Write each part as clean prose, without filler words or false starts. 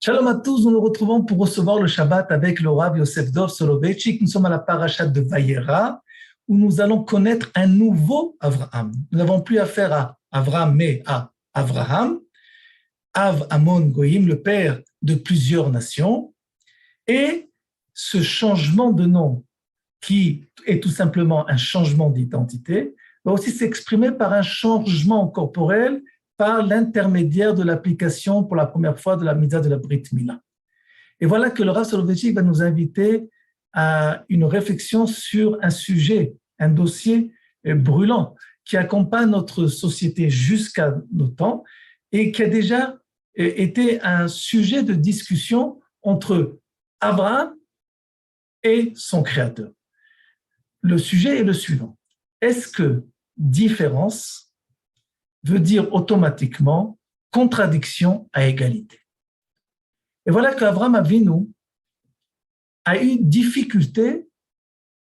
Shalom à tous, nous nous retrouvons pour recevoir le Shabbat avec le Rav Yosef Dov Soloveitchik. Nous sommes à la parashat de Vayera, où nous allons connaître un nouveau Avraham. Nous n'avons plus affaire à Avraham, mais à Avraham, Av Amon Goyim, le père de plusieurs nations. Et ce changement de nom, qui est tout simplement un changement d'identité, va aussi s'exprimer par un changement corporel par l'intermédiaire de l'application pour la première fois de la mitzvah de la Brit Mila. Et voilà que le Rav Soloveitchik va nous inviter à une réflexion sur un sujet, un dossier brûlant qui accompagne notre société jusqu'à nos temps et qui a déjà été un sujet de discussion entre Abraham et son créateur. Le sujet est le suivant. Est-ce que différence veut dire automatiquement contradiction à égalité? Et voilà qu'Avraham Avinu a eu difficulté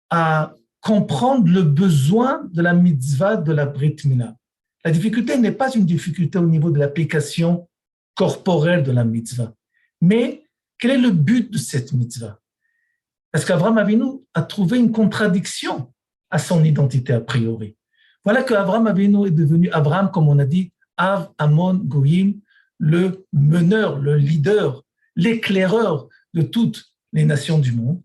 à comprendre le besoin de la mitzvah de la Brit Mila. La difficulté n'est pas une difficulté au niveau de l'application corporelle de la mitzvah, mais quel est le but de cette mitzvah? Parce qu'Avraham Avinu a trouvé une contradiction à son identité a priori. Voilà qu'Avraham Avinu est devenu Abraham, comme on a dit, Av Amon Goyim, le meneur, le leader, l'éclaireur de toutes les nations du monde,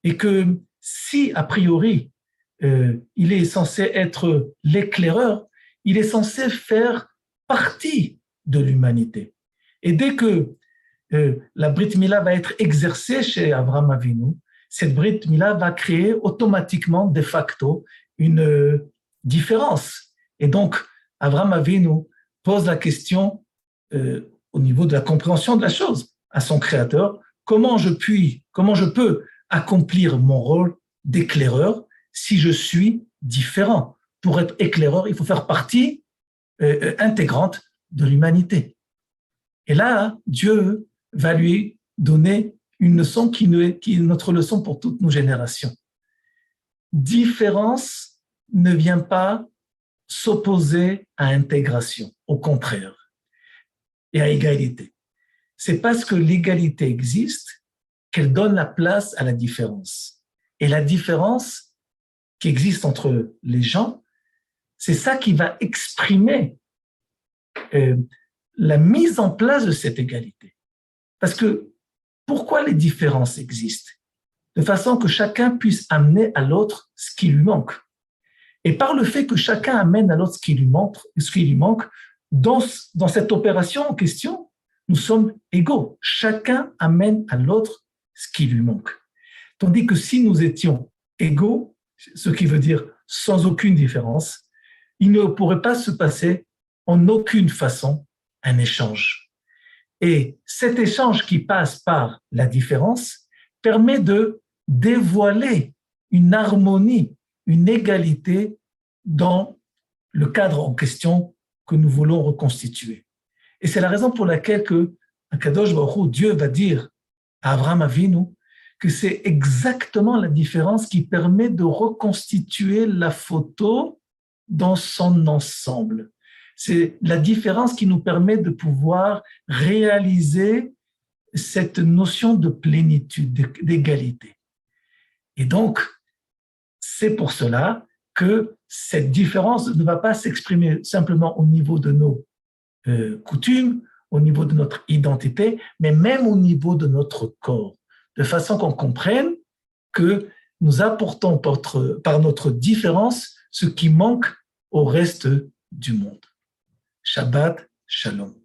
et que si, a priori, il est censé être l'éclaireur, il est censé faire partie de l'humanité. Et dès que la Brit Mila va être exercée chez Avraham Avinu, cette Brit Mila va créer automatiquement, de facto, une différence. Et donc, Avraham Avinu pose la question au niveau de la compréhension de la chose à son créateur, comment je peux accomplir mon rôle d'éclaireur si je suis différent? Pour être éclaireur, il faut faire partie intégrante de l'humanité. Et là, Dieu va lui donner une leçon qui est notre leçon pour toutes nos générations. Différence ne vient pas s'opposer à intégration, au contraire, et à égalité. C'est parce que l'égalité existe qu'elle donne la place à la différence. Et la différence qui existe entre les gens, c'est ça qui va exprimer la mise en place de cette égalité. Parce que pourquoi les différences existent? De façon que chacun puisse amener à l'autre ce qui lui manque. Et par le fait que chacun amène à l'autre ce qui lui manque, dans cette opération en question, nous sommes égaux. Chacun amène à l'autre ce qui lui manque. Tandis que si nous étions égaux, ce qui veut dire sans aucune différence, il ne pourrait pas se passer en aucune façon un échange. Et cet échange qui passe par la différence permet de dévoiler une harmonie, une égalité dans le cadre en question que nous voulons reconstituer. Et c'est la raison pour laquelle que Akadosh Baruch Hu, Dieu va dire à Avraham Avinu que c'est exactement la différence qui permet de reconstituer la photo dans son ensemble. C'est la différence qui nous permet de pouvoir réaliser cette notion de plénitude, d'égalité. Et donc, c'est pour cela que cette différence ne va pas s'exprimer simplement au niveau de nos coutumes, au niveau de notre identité, mais même au niveau de notre corps, de façon qu'on comprenne que nous apportons par notre différence ce qui manque au reste du monde. Shabbat Shalom.